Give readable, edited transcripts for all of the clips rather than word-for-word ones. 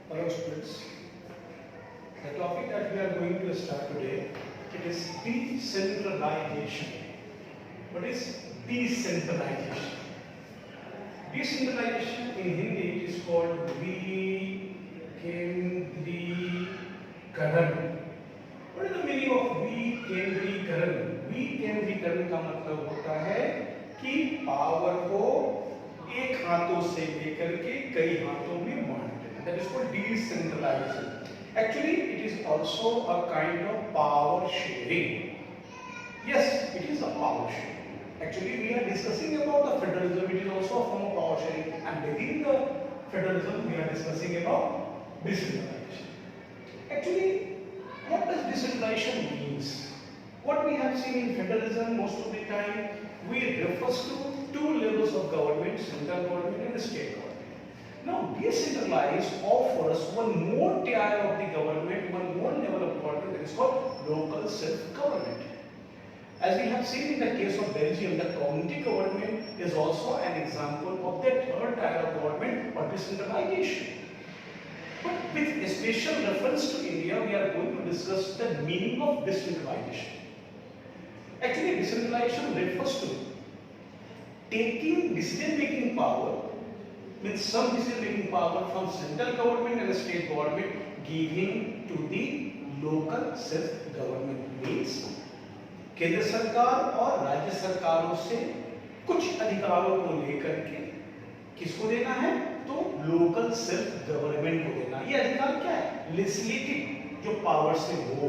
Hello students, the topic that we are going to start today, it is decentralization. What is decentralization? Decentralization in Hindi it is called विकेंद्रीकरण. What is the meaning of विकेंद्रीकरण? विकेंद्रीकरण का मतलब होता है कि power को एक हाथों से लेकर के कई हाथों में बांट देना. That is called decentralization. Actually, it is also a kind of power sharing. Yes, it is a power sharing. Actually, we are discussing about the federalism. It is also a form of power sharing, and within the federalism, we are discussing about decentralization. Actually, what does decentralization means? What we have seen in federalism most of the time, we refers to two levels of government, central government and state government. Now, decentralized offers one more tier of the government, one more level of government that is called local self-government. As we have seen in the case of Belgium, the county government is also an example of that third tier of government or decentralization. But with a special reference to India, we are going to discuss the meaning of decentralization. Actually, decentralization refers to taking decision-making power, with some decision-making power from central government and state government, giving to the local self-government. Means केंद्र सरकार और राज्य सरकारों से कुछ अधिकारों को लेकर के किसको देना है? तो लोकल सेल्फ गवर्नमेंट को देना. ये अधिकार क्या है? लेजिस्लेटिव जो पावर से हो,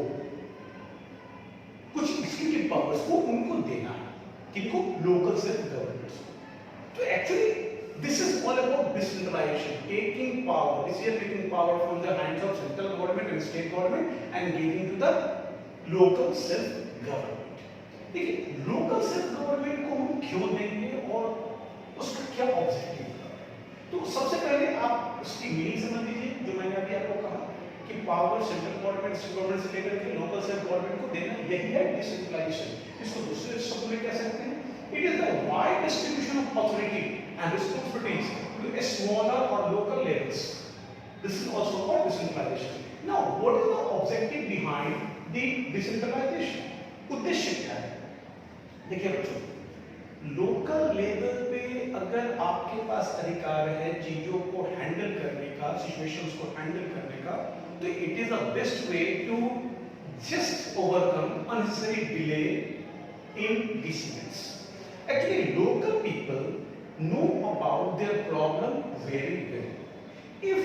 कुछ एग्जीक्यूटिव पावर्स को उनको देना है. किनको? Local self government. तो actually this is all about decentralisation, taking power, decision making power from the hands of central government and state government and giving to the local self government. देखिए, local self government को हम क्यों देंगे और उसका क्या objective है? तो सबसे पहले आप इसकी मीनिंग समझ लीजिए. जो मैंने अभी आपको कहा कि power central government, state government से लेकर के लोकल सेल्फ गवर्नमेंट को देना, यही है डिसेंट्रलाइजेशन. इसको दूसरे शब्द में कह सकते हैं, it is the wide distribution of authority and responsibilities to a smaller और local levels. This is also called decentralisation. Now what is the objective behind the decentralisation? उद्देश्य क्या है? देखिए बच्चों, लोकल लेवल पे अगर आपके पास अधिकार है चीजों को हैंडल करने का, सिचुएशंस को हैंडल करने का, तो it is the best way to just overcome unnecessary delay in decisions. Actually local people know about their problem very well. If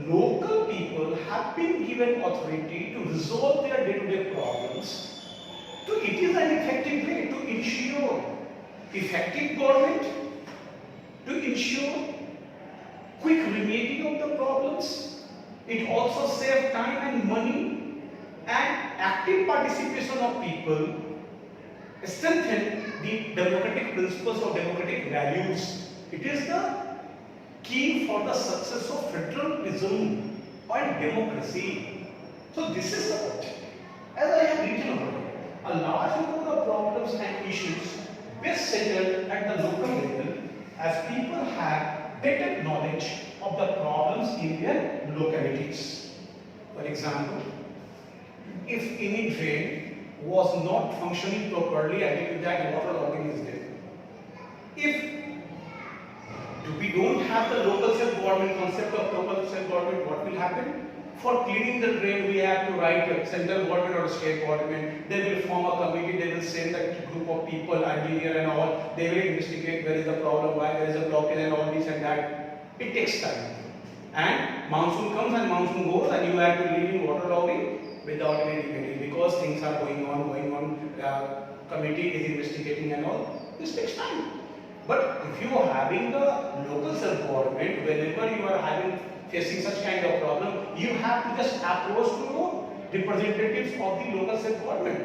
local people have been given authority to resolve their day-to-day problems, so it is an effective way to ensure effective government, to ensure quick remedying of the problems. It also saves time and money, and active participation of people strengthen the democratic principles of democratic values. It is the key for the success of federalism and democracy. So this is the point. As I have written already, a large number of problems and issues best settled at the local level, as people have better knowledge of the problems in their localities. For example, if any drain was not functioning properly, I think that water logging is there. If we don't have the local self-government concept of local self-government, what will happen? For cleaning the drain, we have to write a central government or state government. They will form a committee, they will send a group of people, engineer and all. They will investigate where is the problem, why there is a blockage and all this and that. It takes time. And monsoon comes and monsoon goes, and you have to live in waterlogging without any remedy because things are going on. Committee is investigating and all. This takes time. But if you are having the local self-government, whenever you are facing such kind of problem, you have to just approach to representatives of the local self-government.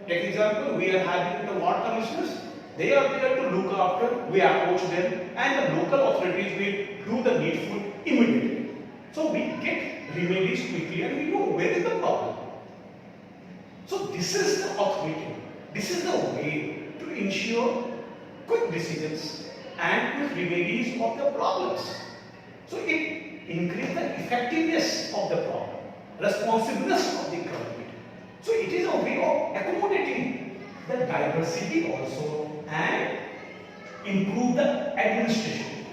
Take example, we are having the ward commissioners. They are there to look after. We approach them, and the local authorities will do the needful immediately. So we get remedies quickly, and we know where is the problem. So this is the authority. This is the way to ensure quick decisions and quick remedies of the problems. So it increase the effectiveness of the problem, responsiveness of the government. So it is a way of accommodating the diversity also and improve the administration.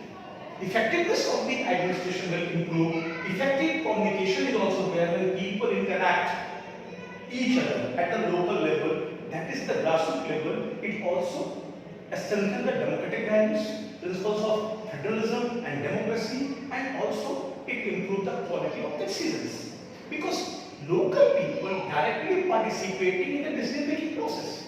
Effectiveness of the administration will improve. Effective communication is also where when people interact each other at the local level, that is the grassroots level. It also strengthens the democratic values, principles of federalism and democracy, and also it improves the quality of the citizens because local people directly participating in the decision making process.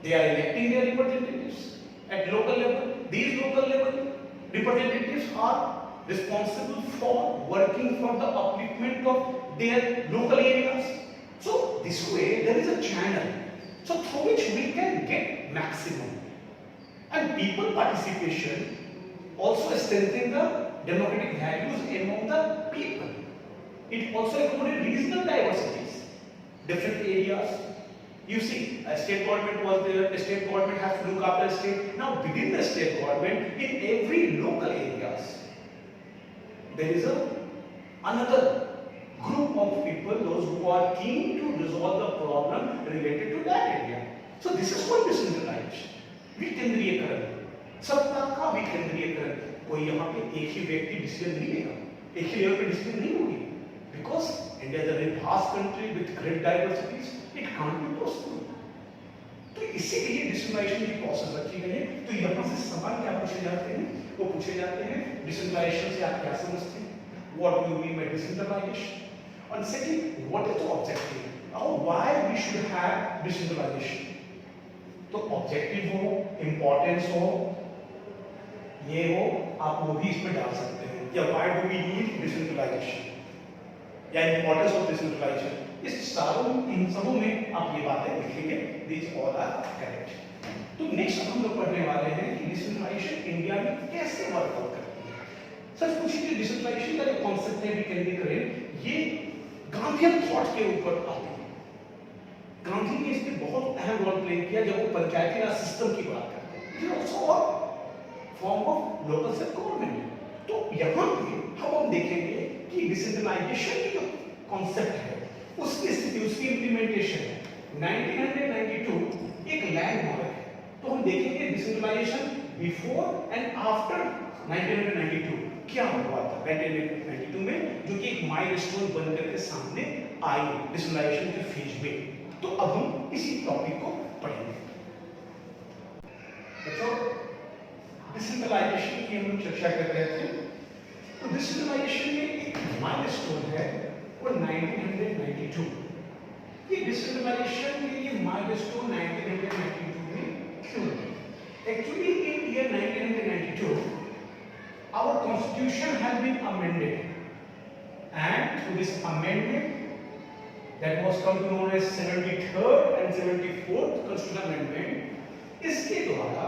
They are electing their representatives at local level. These local level representatives are responsible for working for the upliftment of their local areas. So this way there is a channel, so through which we can get maximum. And people participation also strengthens the democratic values among the people. It also accommodates regional diversities, different areas. You see, a state government was there, a state government has to look after a state. Now within the state government, in every local areas, there is another group of people, those who are keen to resolve the problem related to that area. So this is called decentralization. विकेंद्रीयकरण, सत्ता का विकेंद्रीयकरण. कोई यहाँ पे एक ही व्यक्ति decision नहीं लेगा, एक ही लेवल पे डिसीजन नहीं होगी. Because India is a very vast country with great diversities, it can't be possible. तो इसीलिए डिसेंट्रलाइजेशन की प्रोसेस रखी गई है. तो यहाँ से सवाल क्या पूछे जाते हैं? वो पूछे जाते हैं डिसेंट्रलाइजेशन से आप क्या समझते हैं? What do you mean by decentralization? And second, what is the objective? Or why we should have decentralization? तो ऑब्जेक्टिव हो, इंपॉर्टेंस हो, ये हो, आप वो भी इसमें डाल सकते हैं. या why do we need decentralization या इंपॉर्टेंस ऑफ डिसेंट्रलाइजेशन. इस इन सबों में आप ये बातें लिखेंगे. This all are correct. तो नेक्स्ट हम लोग पढ़ने वाले हैं कि डिसेंट्रलाइजेशन इंडिया में कैसे वर्कआउट करती है. सच पूछिए कि डिसेंट्रलाइजेशन का जो कॉन्सेप्ट है केंद्रीकरण, ये गांधीयन थॉट के ऊपर आते हैं. गांधी ने इसमें बहुत अहम रोल प्ले किया जब वो पंचायती राज सिस्टम की बात करते हैं. It is also a form of local self government. तो यहाँ पे हम देखेंगे कि डिसेंट्रलाइजेशन की जो कॉन्सेप्ट है उसकी स्थिति, उसकी इंप्लीमेंटेशन है 1992 एक लैंडमार्क है. तो हम देखेंगे डिसेंट्रलाइजेशन बिफोर एंड आफ्टर 1992 क्या हुआ था 1992 में, जो कि एक माइलस्टोन बनकर के सामने आई डिसेंट्रलाइजेशन के फेज में. तो अब हम इसी टॉपिक को पढ़ेंगे. देखो, डिसेंट्रलाइजेशन की हम चर्चा कर रहे थे. तो डिसेंट्रलाइजेशन में एक माइलस्टोन है वो 1992. ये डिसेंट्रलाइजेशन के लिए माइलस्टोन 1992 में क्यों है? Actually in year 1992 our constitution has been amended and through this amendment that was come to known as 73rd and 74th constitutional amendment, इसके द्वारा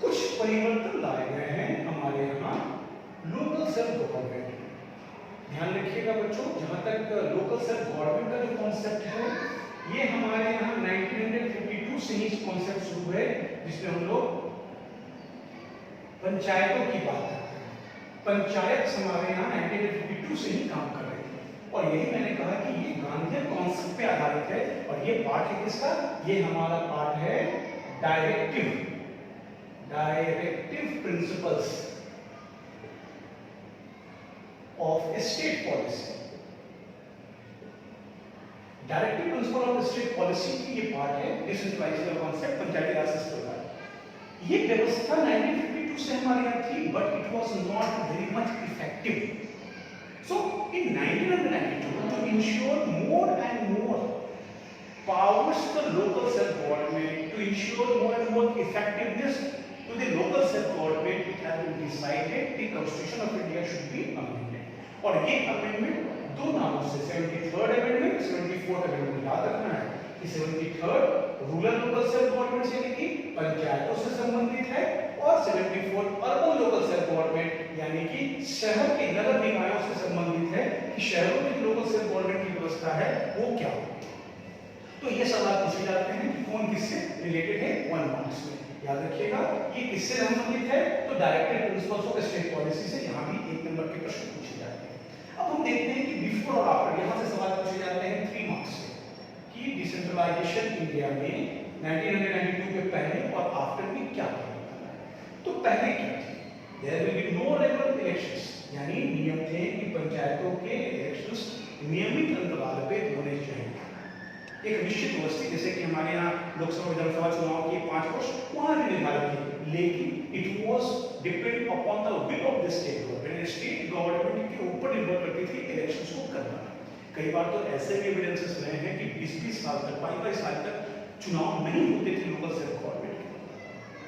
कुछ परिवर्तन लाए गए हैं हमारे यहाँ लोकल सेल्फ गवर्नमेंट. ध्यान रखिएगा बच्चों, जहाँ तक लोकल सेल्फ गवर्नमेंट का जो कॉन्सेप्ट है ये हमारे यहाँ 1952 से ही कॉन्सेप्ट शुरू है, जिसमें हम लोग पंचायतों की बात करते हैं. पंचायत हमारे यहाँ 1952 से ही काम कर रहे थे. और यही मैंने कहा कि ये गांधीयन कॉन्सेप्ट पे आधारित है. और ये पार्ट है किसका? ये हमारा पार्ट है directive principles of state policy. Directive principle of state policy की ये पार्ट है डिसेंट्रलाइजेशन कॉन्सेप्ट, पंचायती राज सिस्टम का. ये व्यवस्था 1952 से हमारे यहाँ थी, but it was not very much effective. So in 1992, to ensure more and more powers to the local self-government, to ensure more and more effectiveness to the local self-government, it has been decided the Constitution of India should be amended. और ये amendment दो नामों से 73rd amendment, 74th amendment याद रखना है कि 73rd rural local self government से यानी कि पंचायतों से संबंधित है, और 74th urban local self government यानी कि शहर के नगर निकायों से संबंधित है कि शहरों में लोकल सेल्फ गवर्नमेंट की व्यवस्था है वो क्या हो. तो ये सवाल पूछे जाते हैं कि कौन किससे रिलेटेड है 1 मार्क्स में. याद रखिएगा ये किससे संबंधित है, तो directive principles of state policy से यहाँ भी 1 नंबर के प्रश्न पूछे जाते हैं. डिसेंट्रलाइजेशन इंडिया में 1992 के पहले और आफ्टर में क्या परिवर्तन आया? तो पहले क्या थी? There will be no regular elections, यानी नियम थे कि पंचायतों के इलेक्शंस नियमित अंतराल पे होने चाहिए। एक निश्चित व्यवस्था, जैसे कि हमारे यहाँ लोकसभा विधानसभा चुनाव की 5 वर्ष वहां भी निर्धारित थी, लेकिन it was depend upon the will of the state government. State government के ऊपर निर्भर करती थी इलेक्शंस को करना। कई बार तो ऐसे भी एविडेंसेस रहे हैं कि 20-20 साल तक, 22 साल तक चुनाव नहीं होते थे लोकल सेल्फ गवर्नमेंट के।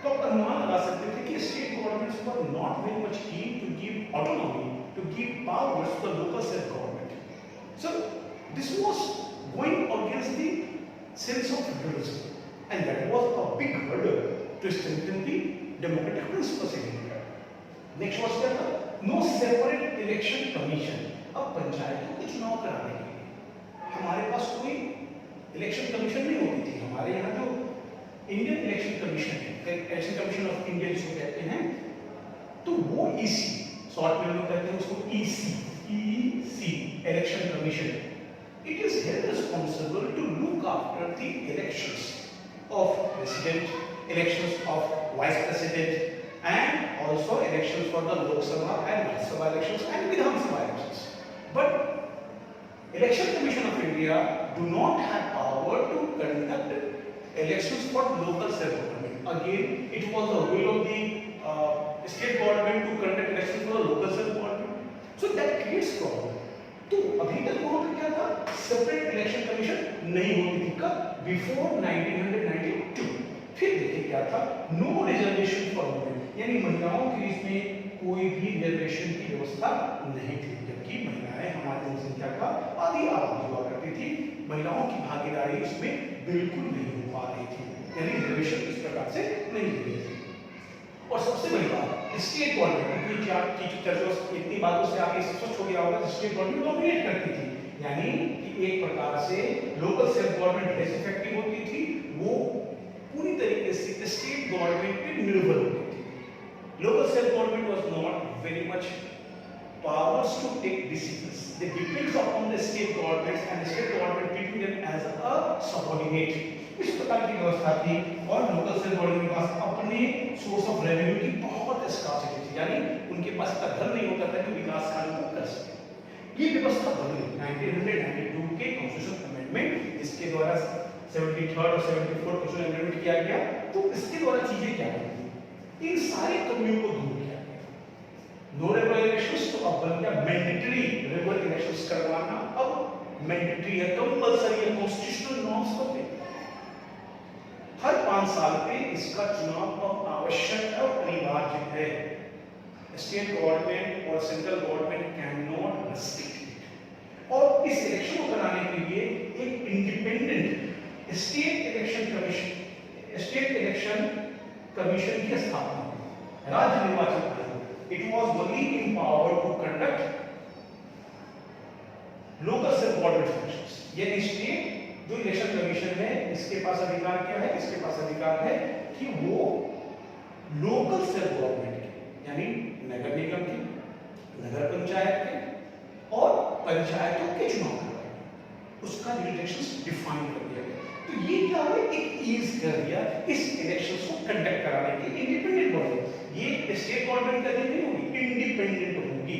तो आप अनुमान लगा सकते थे कि state governments were not very much keen to give autonomy, to give powers to the local self government. So this was going against the sense of federalism, and that was a big hurdle to strengthen the democratic principles in India. Next was क्या था? No separate election commission. अब पंचायतों के चुनाव कराने के लिए हमारे पास कोई इलेक्शन कमीशन नहीं होती थी। हमारे यहाँ जो इंडियन इलेक्शन कमीशन है, इलेक्शन कमीशन ऑफ इंडिया जिसको कहते हैं, तो वो ईसी, शॉर्ट में लोग कहते हैं उसको EC, election commission. It is held responsible to look after the elections of president, elections of vice president, and also elections for the Lok Sabha and Rajya Sabha elections and Vidhan Sabha elections. But Election Commission of India do not have power to conduct elections for local self-government. Again, it was the will of the state government to conduct elections for the local self-government. So that creates problem. तो अभी तक वहां पे क्या था? Separate election commission नहीं होती थी। कब? बिफोर 1992। फिर देखिए क्या था? नो रिजर्वेशन फॉर वुमेन, यानी महिलाओं के इसमें कोई भी रिजर्वेशन की व्यवस्था नहीं थी, जबकि महिलाएं हमारी जनसंख्या का आधी आबादी हुआ करती थी। महिलाओं की भागीदारी इसमें बिल्कुल नहीं हो पा रही थी, यानी रिजर्वेशन इस प्रकार से नहीं दी गई थी। और सबसे बड़ी बात, स्टेट गवर्नमेंट की क्या की चर्चा, इतनी बातों से आप ये स्पष्ट हो गया होगा, स्टेट गवर्नमेंट डोमिनेट करती थी, यानी कि एक प्रकार से local self government less effective होती थी, वो पूरी तरीके से स्टेट गवर्नमेंट पे निर्भर होती थी। Local self government was not very much powers to take decisions. They depends upon the state governments and the state government treating them as a subordinate. इस प्रकार की व्यवस्था थी और लोकल सेल्फ गवर्नमेंट के पास अपने सोर्स ऑफ रेवेन्यू की बहुत स्कार्सिटी थी, यानी उनके पास इतना धन नहीं होता था कि विकास कार्यों को कर सके। ये व्यवस्था बदली 1992 के कॉन्स्टिट्यूशन अमेंडमेंट, इसके द्वारा 73rd और 74th कॉन्स्टिट्यूशन अमेंडमेंट किया गया। तो इसके द्वारा चीजें क्या हुई? इन सारी कमियों को दूर किया गया। नो रेगुलर इलेक्शंस तो अब बन गया मैंडेटरी रेगुलर इलेक्शंस करवाना, अब मैंडेटरी है, कंपल्सरी है, कॉन्स्टिट्यूशनल नॉर्म्स पर हर 5 साल पे इसका चुनाव अब आवश्यक और अनिवार्य है। स्टेट गवर्नमेंट और central government can not restrict it. और इस इलेक्शन को कराने के लिए एक इंडिपेंडेंट स्टेट इलेक्शन कमीशन की स्थापना हुई, राज्य निर्वाचन आयोग। It was only empowered to conduct local self government elections। ये स्टेट जो इलेक्शन कमीशन है, इसके पास अधिकार क्या है? इसके पास अधिकार है कि वो लोकल सेल्फ गवर्नमेंट के, यानी नगर निगम के, नगर पंचायत के और पंचायतों के चुनाव करवाएंगे। उसका जुरिडिक्शंस डिफाइन कर दिया गया। तो ये क्या हुआ? एक ईज कर दिया इस इलेक्शंस को कंडक्ट कराने की इंडिपेंडेंट बॉडी। ये स्टेट गवर्नमेंट का नहीं होगी, इंडिपेंडेंट होगी।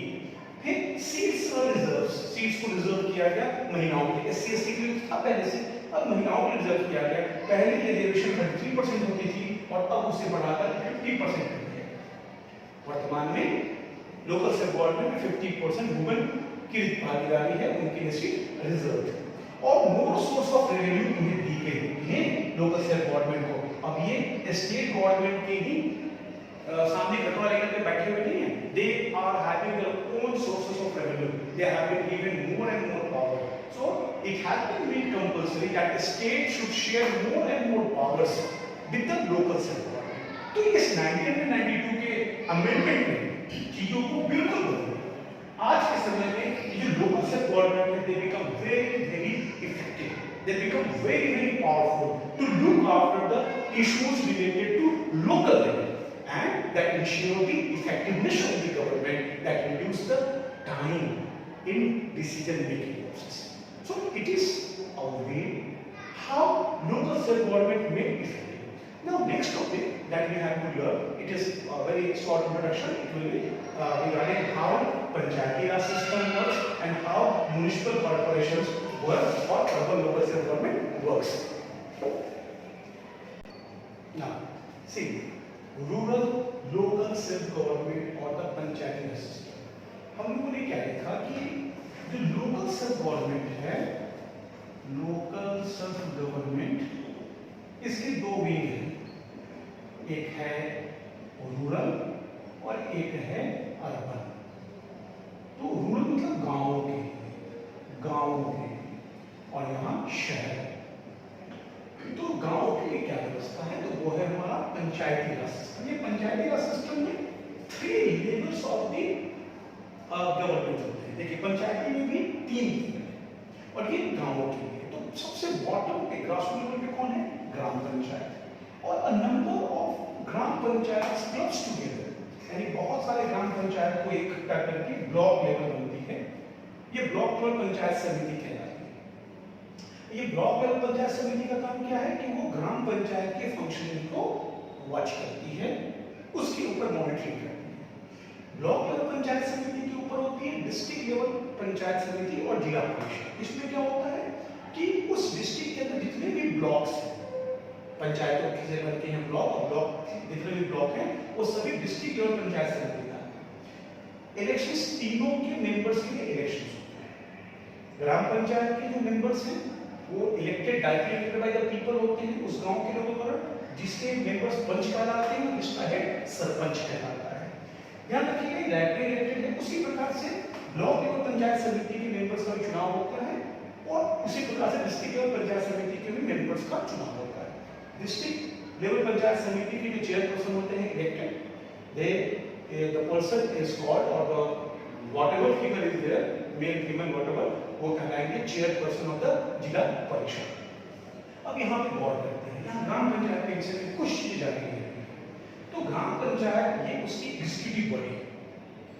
फिर सीट्स और रिजर्व्स, सीट्स को रिजर्व किया गया महिलाओं के लिए, एससी एसटी के लिए था पहले से, अब महिलाओं के लिए रिजर्व किया गया। पहले ये रिजर्वेशन 33% होती थी और अब उसे बढ़ाकर 50% कर दिया गया। वर्तमान में लोकल सेल्फ गवर्नमेंट में 50% वुमेन की भागीदारी है, उनके लिए सीट रिजर्व है। और मोर सोर्स ऑफ रेवेन्यू उन्हें दी गई है लोकल सेल्फ गवर्नमेंट को। अब ये स्टेट गवर्नमेंट के ही सामने कटोरा लेकर के बैठे हुए नहीं है। They are having their own sources of revenue. They have been given more and more power. So it has been made compulsory that the state should share more and more powers with the local self-government. तो इस 1992 के amendment में चीजों को बिल्कुल बदल दिया। आज के समय में ये लोकल self-government है, they become very very effective. They become very very powerful to look after the issues related to local level. And that ensure the effectiveness of the government, that reduce the time in decision making process. So it is a way how local self-government may be effective. Now, next topic that we have to learn, it is a very short introduction. It will be regarding how Panchayati Raj system works and how municipal corporations work or urban local self-government works. Now, see, rural local self-government or the Panchayati Raj system. हम लोगों ने क्या देखा कि जो local self government है, local self government, इसके दो विंग हैं, एक है रूरल और एक है अर्बन। तो रूरल मतलब गांवों के और यहाँ शहर। तो गांव के लिए क्या व्यवस्था है, तो वो है हमारा पंचायती राज सिस्टम। ये पंचायती राज सिस्टम में 3 लेवल्स ऑफ द गवर्नमेंट होते हैं। देखिए पंचायती में भी 3 लेवल है और ये गांवों के लिए। तो सबसे बॉटम पे ग्रास रूट लेवल पे कौन है, ग्राम पंचायत, और a number of gram panchayat clubs together, यानी बहुत सारे ग्राम पंचायत को इकट्ठा करके ब्लॉक लेवल बनती है। ये ब्लॉक लेवल पंचायत समिति कहलाती है। ये ब्लॉक लेवल पंचायत समिति का काम क्या है कि वो ग्राम पंचायत के फंक्शनिंग को वॉच करती है, उसके ऊपर मॉनिटरिंग करती है। ब्लॉक लेवल पंचायत समिति के ऊपर होती है डिस्ट्रिक्ट लेवल पंचायत समिति और जिला परिषद। इसमें क्या होता है कि उस डिस्ट्रिक्ट के अंदर जितने भी ब्लॉक्स हैं, पंचायतों से बनते हैं ब्लॉक, और ब्लॉक जितने भी ब्लॉक हैं वो सभी डिस्ट्रिक्ट लेवल पंचायत समिति का इलेक्शन, तीनों के मेंबर्स के लिए इलेक्शन होते हैं। ग्राम पंचायत के जो मेंबर्स हैं वो elected directly by the people होते हैं, उस गांव के लोगों द्वारा, जिसके मेंबर्स पंच कहलाते हैं और जिसका हेड सरपंच कहलाता है। ध्यान रखिएगा डायरेक्टली इलेक्टेड है। उसी प्रकार से ब्लॉक लेवल पंचायत समिति के मेंबर्स का चुनाव होता है और उसी प्रकार से डिस्ट्रिक्ट लेवल पंचायत समिति के भी मेंबर्स का चुनाव होता है। डिस्ट्रिक्ट लेवल पंचायत समिति के जो चेयरपर्सन होते हैं elected, the person is called, or the whatever figure is there, male female whatever, वो कहलाएंगे चेयरपर्सन ऑफ द जिला परिषद। अब यहाँ पे गौर करते हैं, यहाँ ग्राम पंचायत के विषय में कुछ चीजें जानी है। तो ग्राम पंचायत ये उसकी एग्जीक्यूटिव बॉडी,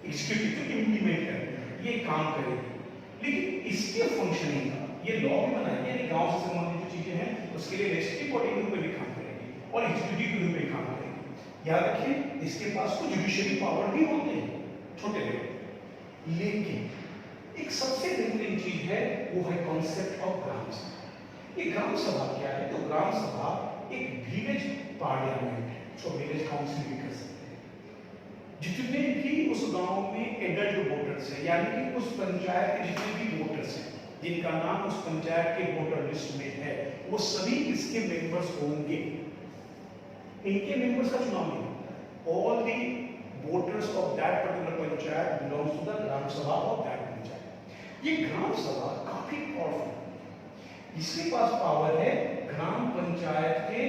एग्जीक्यूटिव जो इम्प्लीमेंट करती है, ये काम करेगी, लेकिन इसके फंक्शनिंग का ये लॉ भी बनाएगी, यानी गांव से संबंधित जो चीजें हैं उसके लिए लेजिस्लेटिव बॉडी के रूप में भी काम करेगी और एग्जीक्यूटिव के रूप में काम करेगी। याद रखिए इसके पास तो जुडिशियरी पावर भी होते हैं छोटे लेवल, लेकिन एक सबसे बेहतरीन चीज है वो है कॉन्सेप्ट ऑफ ग्राम सभा। ये ग्राम सभा क्या है, तो ग्राम सभा एक विलेज पार्लियामेंट है, जो विलेज काउंसिल भी कर सकते हैं। जितने भी उस गांव में एडल्ट वोटर्स हैं, यानी कि उस पंचायत के जितने भी वोटर्स हैं जिनका नाम उस पंचायत के वोटर लिस्ट में है, वो सभी इसके मेंबर्स होंगे। इनके मेंबर्स का चुनाव नहीं होता। All the voters of that particular panchayat belongs to the gram sabha of that panchayat. ये ग्राम सभा काफी पावरफुल, इसके पास पावर है ग्राम पंचायत के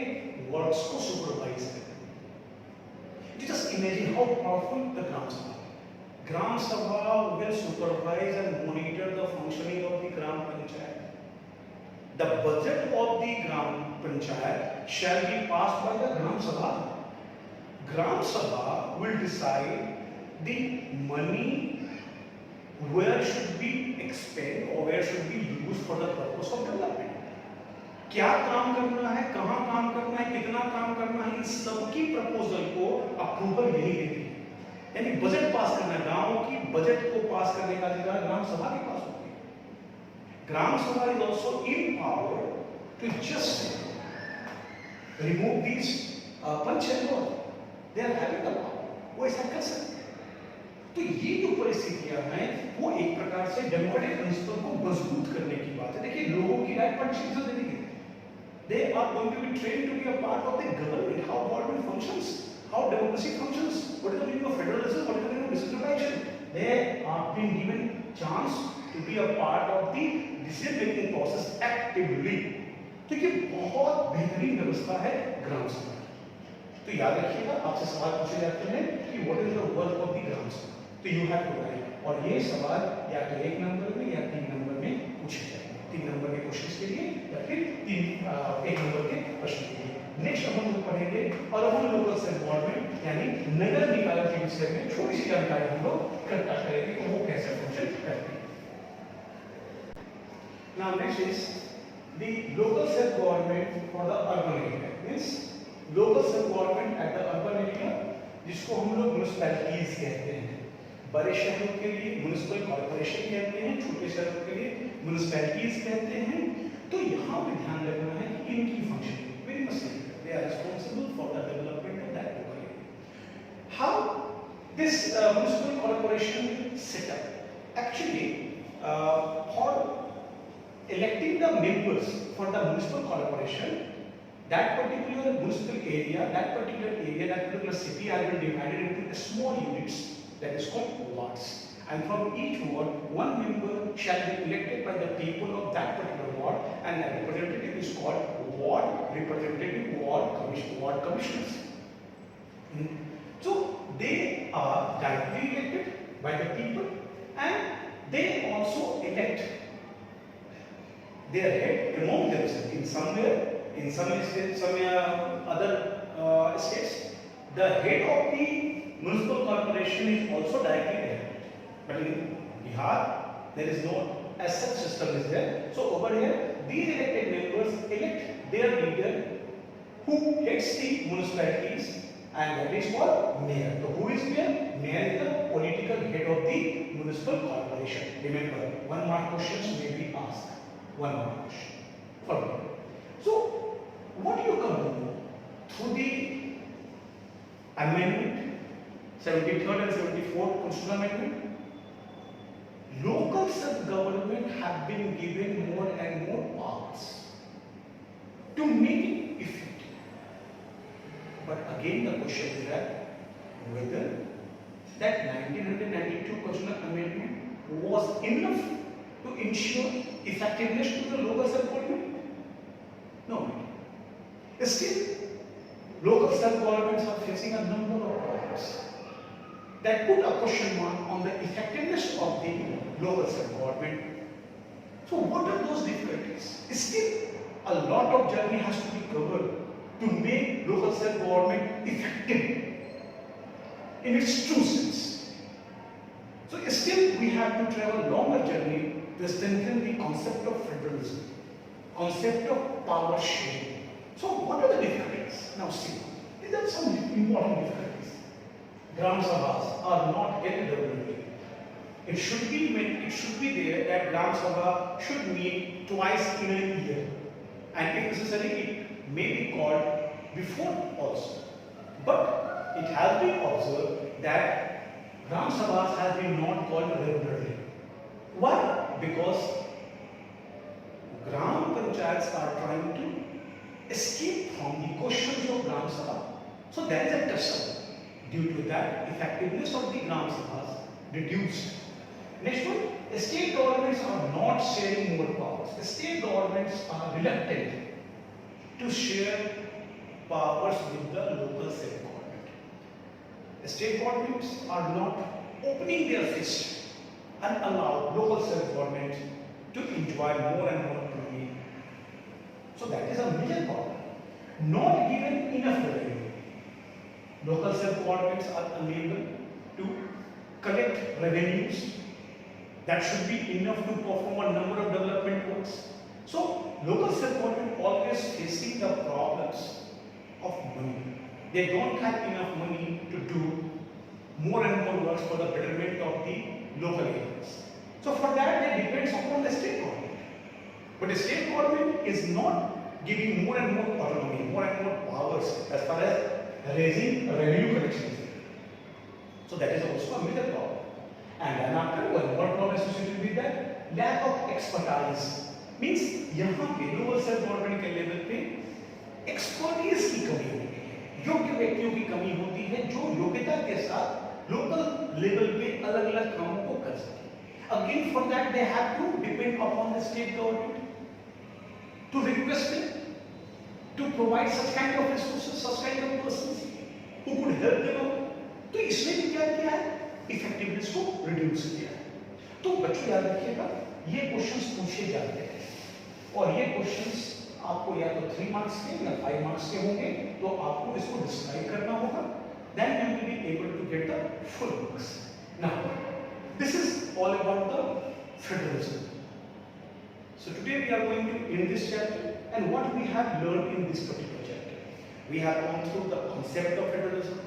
वर्क्स को सुपरवाइज करने। Just imagine how powerful the gram sabha. Gram sabha will supervise and monitor the functioning of the gram panchayat. The budget of the Gram Panchayat shall be passed by the Gram Sabha. Gram Sabha will decide the money where should be expended or where should be used for the purpose of development. क्या काम करना है, कहाँ काम करना है, कितना काम करना है, इन सबकी प्रपोजल को अप्रूवल यही देती है। यानी बजट पास करना, गांव की बजट को पास करने का अधिकार ग्राम सभा के पास होता है। Gram Sabha is also empowered to just remove these punch and roll. They are having the power. वो ऐसा कर सकते हैं। तो ये जो परिस्थितियां हैं वो एक प्रकार से डेमोक्रेटिक प्रिंसिपल को मजबूत करने की बात है। देखिए लोगों की राय पंचायत से देंगे। They are going to be trained to be a part of the government, how government functions, how democracy functions, what is the meaning of federalism, what is the meaning of decentralization. They are being given chance to be a part of the decision making process actively। तो ये बहुत बेहतरीन व्यवस्था है ग्राम सभा। तो याद रखिएगा आपसे सवाल पूछे जाते हैं कि what is the work of the gram sabha, तो यू हैव टू राइट, और ये सवाल या तो 1 नंबर में या 3 नंबर में पूछे जाएंगे। 3 नंबर के क्वेश्चन के लिए या फिर 1 नंबर के प्रश्न के लिए। नेक्स्ट हम लोग पढ़ेंगे अर्बन लोकल सेल्फ गवर्नमेंट, यानी नगर निकाय के विषय में छोटी सी जानकारी हम लोग इकट्ठा करेंगे कि वो कैसे फंक्शन करते हैं। Now next is the local self-government for the urban area means local self-government at the urban area, जिसको हम लोग म्युनिसिपैलिटीज कहते हैं. बड़े शहरों के लिए म्युनिसिपल कॉर्पोरेशन कहते हैं, छोटे शहरों के लिए म्युनिसिपैलिटीज कहते हैं. तो यहाँ पे ध्यान रखना है कि इनकी function very much simple. They are responsible for the development of that local area. How this municipal corporation setup actually for electing the members for the municipal corporation, that particular municipal area, that particular city has been divided into small units that is called wards. And from each ward, one member shall be elected by the people of that particular ward, and that representative is called ward representative, ward commissioners. So they are directly elected by the people, and they also elect their head among themselves. In some states, some other states, the head of the municipal corporation is also directly elected. But in Bihar, there is no as such system is there. So over here, these elected members elect their leader who heads the municipalities, and that is called mayor. So who is mayor? Mayor is the political head of the municipal corporation. Remember, one mark questions may be asked. One mark question. Further. So, what you come to know through the amendment, 73rd and 74th Constitutional Amendment, local self-government have been given more and more powers to make it effective. But again, the question is that whether that 1992 Constitutional Amendment was enough to ensure effectiveness to the local self-government? No. Still, local self-governments are facing a number of problems that put a question mark on the effectiveness of the local self-government. So what are those difficulties? Still, a lot of journey has to be covered to make local self-government effective in its true sense. So still we have to travel longer journey to strengthen the concept of federalism, concept of power sharing. So what are the difficulties? Now see, these are some important difficulties. Gram Sabhas are not held regularly. It should be there that Gram Sabha should meet twice in a year, and if necessary it may be called before also. But it has been observed that Gram Sabhas has been not called regularly. Why? Because Gram Panchayats are trying to escape from the questions of Gram Sabha. So there is a tussle. Due to that, effectiveness of the Gram Sabhas reduced. Next one, state governments are not sharing more powers. State governments are reluctant to share powers with the local self-government. State governments are not opening their fists and allow local self-government to enjoy more and more autonomy. So that is a major problem. Not given enough revenue. Local self-governments are unable to collect revenues that should be enough to perform a number of development works. So local self-government always facing the problems of money. They don't have enough money to do more and more works for the betterment of the local areas. So for that they depend upon the state government. But the state government is not giving more and more autonomy, more and more powers as far as raising revenue collection. So that is also a major problem. And then after one more problem associated with that, lack of expertise. Means यहाँ पे local self-government के level पे expertise की कमी होती है, योग्य व्यक्तियों की कमी होती है जो योग्यता के साथ local level पे अलग-अलग कामों को कर सके. Again for that they have to depend upon the state government to request them to provide such kind of resources, such kind of persons who could help them out. तो इसने भी क्या किया है? Effectiveness को reduce किया है. तो बच्चों याद रखिएगा, ये क्वेश्चंस पूछे जाते हैं और ये क्वेश्चंस आपको या तो 3 मार्क्स के या 5 मार्क्स के होंगे, तो आपको इसको डिस्क्राइब करना होगा. Then you will be able to get the full marks. Now, this is all about the federalism. So today we are going to end this chapter, and what we have learned in this particular chapter. We have gone through the concept of federalism.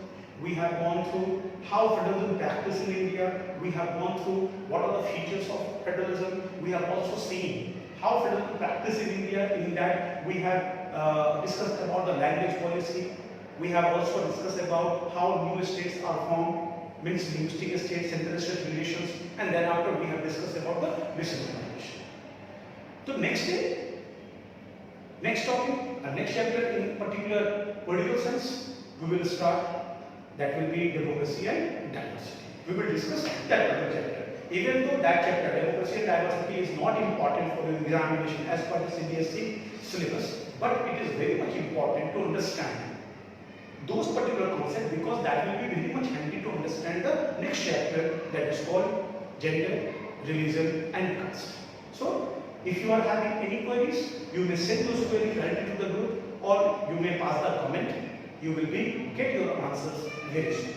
We have gone through how federalism practice in India. We have gone through what are the features of federalism. We have also seen how federalism practice in India. In that we have discussed about the language policy. We have also discussed about how new states are formed, means linguistic states, central-state relations, and then after we have discussed about the decentralization. So next topic, next chapter in particular political science, we will start. That will be democracy and diversity. We will discuss that particular chapter. Even though that chapter, democracy and diversity, is not important for examination as per the CBSE syllabus, but it is very much important to understand those particular concepts, because that will be very much handy to understand the next chapter, that is called gender, religion and caste. So if you are having any queries, you may send those queries directly to the group, or you may pass the comment. You will get your answers very soon.